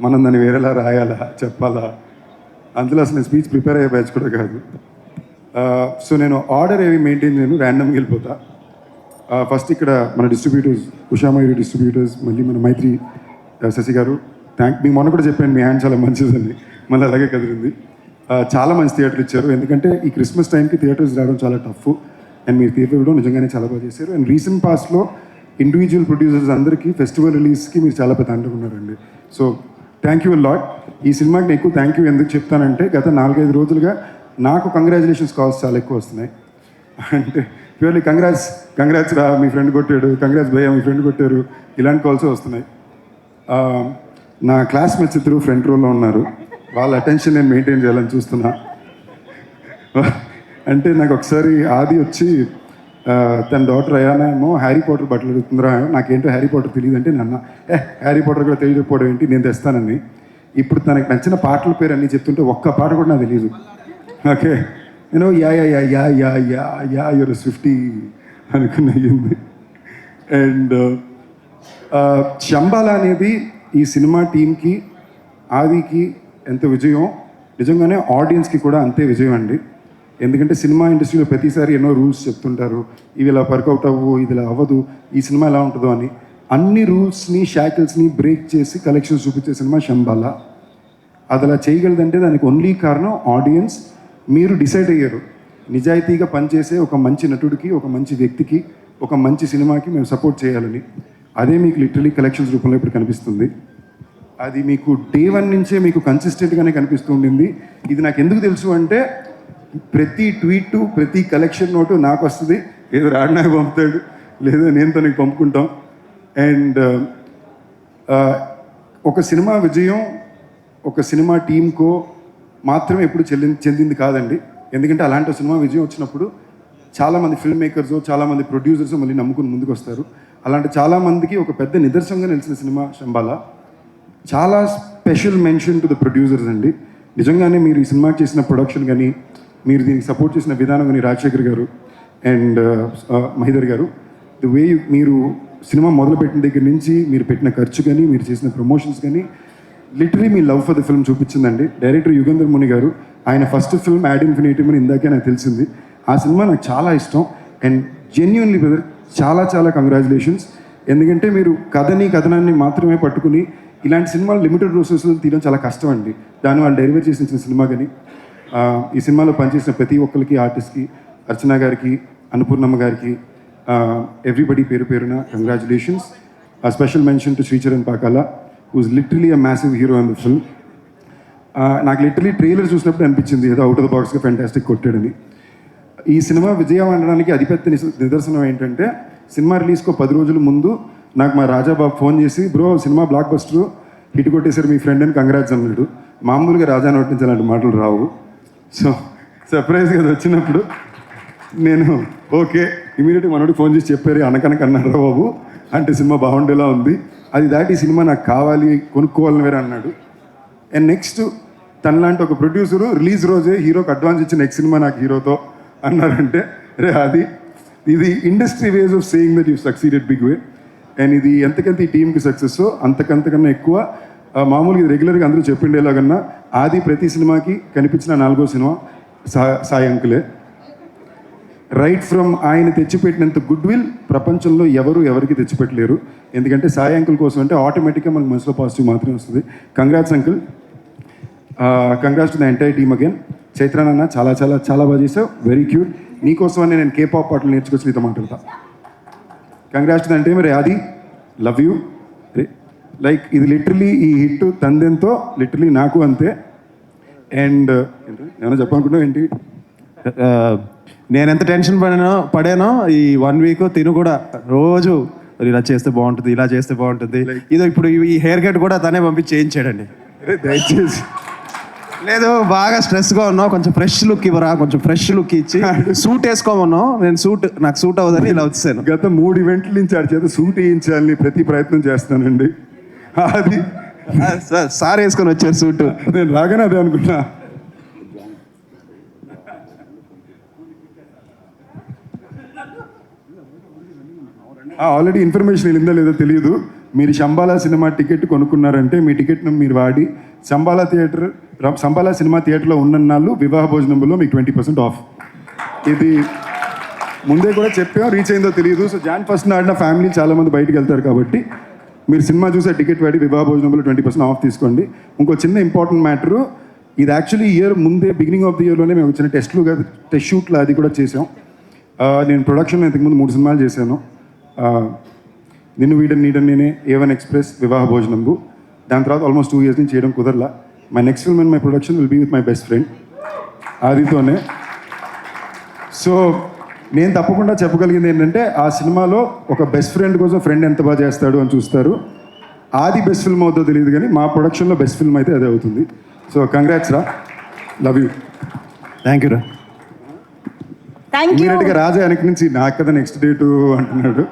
మనం దాన్ని వేరేలా రాయాలా చెప్పాలా, అందులో అసలు నేను స్పీచ్ ప్రిపేర్ అయ్యే బ్యాచ్ కూడా కాదు. సో నేను ఆర్డర్ ఏవి మెయింటైన్ చేయను, ర్యాండమ్గా వెళ్ళిపోతా. ఫస్ట్ ఇక్కడ మన డిస్ట్రిబ్యూటర్స్, ఉషామయూరి డిస్ట్రిబ్యూటర్స్, మళ్ళీ మన మైత్రి శశి గారు, మీకు మొన్న కూడా చెప్పాను మీ హ్యాండ్ చాలా మంచిదని, మళ్ళీ అలాగే కదిలింది. చాలా మంచి థియేటర్ ఇచ్చారు, ఎందుకంటే ఈ క్రిస్మస్ టైంకి థియేటర్స్ రావడం చాలా టఫ్, అండ్ మీరు థియేటర్ ఇవ్వడం నిజంగానే చాలా బాగా చేశారు. అండ్ రీసెంట్ పాస్ట్లో ఇండివిజువల్ ప్రొడ్యూసర్స్ అందరికీ ఫెస్టివల్ రిలీజ్కి మీరు చాలా పెద్ద అంటున్నారండి. So thank you lot. ఈ సినిమాకి ఎక్కువ థ్యాంక్ యూ ఎందుకు చెప్తానంటే, గత 4-5 రోజులుగా నాకు కంగ్రాచులేషన్స్ కాల్స్ చాలా ఎక్కువ వస్తున్నాయి. అంటే ప్యూర్లీ కంగ్రాట్స్ రా మీ ఫ్రెండ్ కొట్టాడు, కంగ్రాట్స్ భయ్యా మీ ఫ్రెండ్ కొట్టారు, ఇలాంటి కాల్స్ వస్తున్నాయి. నా క్లాస్మేట్స్ ఇద్దరు ఫ్రంట్ రోల్లో ఉన్నారు, వాళ్ళ అటెన్షన్ నేను మెయింటైన్ చేయాలని చూస్తున్నా. అంటే నాకు ఒకసారి ఆది వచ్చి తన డాటర్ అయ్యానా ఏమో హ్యారీ పాటర్ బట్టలు అడుగుతుందిరా, నాకేంటో హ్యారీ పాటర్ తెలియదు అంటే, నన్న హ్యారీ పాటర్ కూడా తెలియకపోవడం ఏంటి, నేను తెస్తానని. ఇప్పుడు తనకు నచ్చిన పాటల పేరు అన్నీ చెప్తుంటే ఒక్క పాట కూడా నాకు తెలియదు. ఓకే, నేను yeah yeah yeah yeah yeah yeah yeah you're Swiftie అనుకున్నది. అండ్ శంబాల అనేది ఈ సినిమా టీంకి, ఆదికి ఎంత విజయం, నిజంగానే ఆడియన్స్కి కూడా అంతే విజయం అండి. ఎందుకంటే సినిమా ఇండస్ట్రీలో ప్రతిసారి ఎన్నో రూల్స్ చెప్తుంటారు, ఇవి ఇలా వర్కౌట్ అవ్వు, ఇది ఇలా అవ్వదు, ఈ సినిమా ఎలా ఉంటుందో అని. అన్ని రూల్స్ని, షాకిల్స్ని బ్రేక్ చేసి కలెక్షన్స్ చూపించే సినిమా శంబాల. అది అలా చేయగలదంటే దానికి ఓన్లీ కారణం ఆడియన్స్. మీరు డిసైడ్ అయ్యారు, నిజాయితీగా పనిచేసే ఒక మంచి నటుడికి, ఒక మంచి వ్యక్తికి, ఒక మంచి సినిమాకి మేము సపోర్ట్ చేయాలని. అదే మీకు లిటరలీ కలెక్షన్స్ రూపంలో ఇప్పుడు కనిపిస్తుంది. అది మీకు డే 1 నుంచే మీకు కన్సిస్టెంట్గానే కనిపిస్తూ ఉండింది. ఇది నాకు ఎందుకు తెలుసు అంటే, ప్రతి ట్వీట్, ప్రతి కలెక్షన్ నోటు నాకు వస్తుంది, ఏదో రాడినాకు పంపుతాడు, లేదా నేను తనకి పంపుకుంటాం. అండ్ ఒక సినిమా విజయం ఒక సినిమా టీంకో మాత్రమే ఎప్పుడు చెందింది కాదండి. ఎందుకంటే అలాంటి సినిమా విజయం వచ్చినప్పుడు చాలామంది ఫిల్మ్ మేకర్స్, చాలామంది ప్రొడ్యూసర్స్ మళ్ళీ నమ్ముకుని ముందుకు వస్తారు. అలాంటి చాలామందికి ఒక పెద్ద నిదర్శనంగా నిలిచిన సినిమా శంబాల. చాలా special mention to the producers అండి. నిజంగానే మీరు ఈ సినిమాకి చేసిన ప్రొడక్షన్ కానీ, మీరు దీనికి సపోర్ట్ చేసిన విధానం కానీ, రాజశేఖర్ గారు అండ్ మహిదర్ గారు, ది వే మీరు సినిమా మొదలుపెట్టిన దగ్గర నుంచి మీరు పెట్టిన ఖర్చు కానీ, మీరు చేసిన ప్రమోషన్స్ కానీ, లిటరలీ మీ లవ్ ఫర్ ద ఫిల్మ్ చూపించిందండి. డైరెక్టర్ యుగంధర్ ముని గారు, ఆయన ఫస్ట్ ఫిల్మ్ యాడ్ ఇన్ఫినిటీమ్ అని ఇందాకే నాకు తెలిసింది. ఆ సినిమా నాకు చాలా ఇష్టం. అండ్ జెన్యున్లీ బ్రదర్, చాలా చాలా కంగ్రాచులేషన్స్. ఎందుకంటే మీరు కథనాన్ని మాత్రమే పట్టుకుని ఇలాంటి సినిమాలు లిమిటెడ్ రిసోర్సెస్లో తీయడం చాలా కష్టం అండి. దాన్ని వాళ్ళు డెలివర్ చేసిన సినిమా కానీ, ఈ సినిమాలో పనిచేసిన ప్రతి ఒక్కరికి, ఆర్టిస్ట్కి, అర్చన గారికి, అన్నపూర్ణమ్మ గారికి, ఎవ్రీబడి పేరు పేరున congratulations. Special mention to Sricharan Pakala, who's literally a massive hero in the film. నాకు లిటరలీ ట్రైలర్ చూసినప్పుడు అనిపించింది ఏదో అవుట్ ఆఫ్ ద బాక్స్గా ఫ్యాంటాస్టిక్ కొట్టాడని. ఈ సినిమా విజయం అనడానికి అతిపెద్ద నిదర్శనం ఏంటంటే, సినిమా రిలీజ్కో 10 రోజుల ముందు నాకు మా రాజాబాబు ఫోన్ చేసి, bro cinema block buster hit కొట్టేశారు మీ ఫ్రెండ్ అని కంగ్రాట్స్ అన్నాడు. మామూలుగా రాజా నోటి నుంచి అలాంటి మాటలు రావు. సో సర్ప్రైజ్గా అది వచ్చినప్పుడు నేను ఓకే ఇమీడియట్గా మనోడికి ఫోన్ చేసి చెప్పారు, అన్నారా బాబు అంటే సినిమా బాగుండేలా ఉంది, అది దాటి ఈ సినిమా నాకు కావాలి, కొనుక్కోవాలని వేరే అన్నాడు. అండ్ నెక్స్ట్ తనలాంటి ఒక ప్రొడ్యూసరు రిలీజ్ రోజే హీరోకి అడ్వాన్స్ ఇచ్చి నెక్స్ట్ సినిమా నాకు హీరోతో అన్నారంటే, అది ఇది industry ways of saying that you succeeded big way. And ఇది ఎంతకంత ఈ టీంకి సక్సెస్ అంతకంతకన్నా ఎక్కువ మామూలుగా ఇది రెగ్యులర్గా అందరూ చెప్పిండేలాగన్నా ఆది ప్రతి సినిమాకి కనిపించిన 4వ సినిమా సాయి అంకులే. రైట్ ఫ్రమ్ ఆయన తెచ్చిపెట్టినంత గుడ్ విల్ ప్రపంచంలో ఎవరికి తెచ్చిపెట్టలేరు. ఎందుకంటే సాయి అంకుల్ కోసం అంటే ఆటోమేటిక్గా మనకు మనసులో పాజిటివ్ మాత్రమే వస్తుంది. Congrats uncle, congrats to the entire team again. చైత్రానన్న చాలా చాలా చాలా బాగా చేసావు, వెరీ క్యూట్. నీకోసమని నేను కేపాప్ పాటలు నేర్చుకొచ్చి నీతో మాట్లాడతా. కంగ్రాట్స్ అంటే మరి ఆది, లవ్ యూ. లైక్ ఇది లిటరలీ ఈ హిట్ తందెంతో లిటరలీ నాకు అంతే. అండ్ ఏమైనా చెప్పాలనుకుంటున్నావు ఏంటి? నేను ఎంత టెన్షన్ పడానో ఈ 1 వీక్ తిను కూడా రోజు ఇలా చేస్తే బాగుంటుంది, ఇలా చేస్తే బాగుంటుంది, ఇదో ఇప్పుడు ఈ హెయిర్ కట్ కూడా తనే పంపించి చేయించాడండి. దయచేసి లేదు బాగా స్ట్రెస్గా ఉన్నావు, కొంచెం ఫ్రెష్ లుక్ ఇవ్వరా, కొంచెం ఫ్రెష్ లుక్ ఇచ్చి సూట్ వేసుకోమన్నావు. నేను నాకు సూట్ అవ్వదని ఇలా వచ్చాను. గత 3 ఈవెంట్ల నుంచి ఆడి చేత సూట్ వేయించాలని ప్రతి ప్రయత్నం చేస్తానండి. అది సార్ వేసుకొని వచ్చారు సూట్, నేను రాగానే అదే అనుకున్నా. ఆల్రెడీ ఇన్ఫర్మేషన్ వెళ్ళిందో లేదో తెలియదు, మీరు శంబాలా సినిమా టికెట్ కొనుక్కున్నారంటే మీ టికెట్ను మీరు వాడి శంబాలా సినిమా థియేటర్లో ఉన్నన్నాళ్ళు వివాహ భోజనంలో మీకు 20% ఆఫ్. ఇది ముందే కూడా చెప్పాం, రీచ్ అయిందో తెలియదు. సో Jan 1st నాడిన ఫ్యామిలీ చాలామంది బయటికి వెళ్తారు కాబట్టి మీరు సినిమా చూసే టికెట్ వాడి వివాహ భోజనంలో 20% ఆఫ్ తీసుకోండి. ఇంకో చిన్న ఇంపార్టెంట్ మ్యాటరు, ఇది యాక్చువల్లీ ఇయర్ ముందే బిగినింగ్ ఆఫ్ ది ఇయర్లోనే మేము చిన్న టెస్ట్ షూట్లు అది కూడా చేసాం. నేను ప్రొడక్షన్లో ఇంతకుముందు 3 సినిమాలు చేశాను. నిన్ను వీడని నీడని నేనే, A1 ఎక్స్ప్రెస్, వివాహ భోజనంబు. దాని తర్వాత ఆల్మోస్ట్ 2 years నుంచి చేయడం కుదరలా. My next film and my production will be with my best friend ఆదితోనే. సో నేను తప్పకుండా చెప్పగలిగింది ఏంటంటే ఆ సినిమాలో ఒక బెస్ట్ ఫ్రెండ్ కోసం ఫ్రెండ్ ఎంత బాగా చేస్తాడు అని చూస్తారు. ఆది బెస్ట్ ఫిల్మ్ అవుతుందో తెలియదు కానీ మా ప్రొడక్షన్లో బెస్ట్ ఫిల్మ్ అయితే అదే అవుతుంది. సో కంగ్రాట్స్ రా, లవ్ యూ. థ్యాంక్ యూ రా. Thank you. ఇమీడియట్గా రాజా వెనక నుంచి నాకు కదా నెక్స్ట్ డేటు అంటున్నాడు.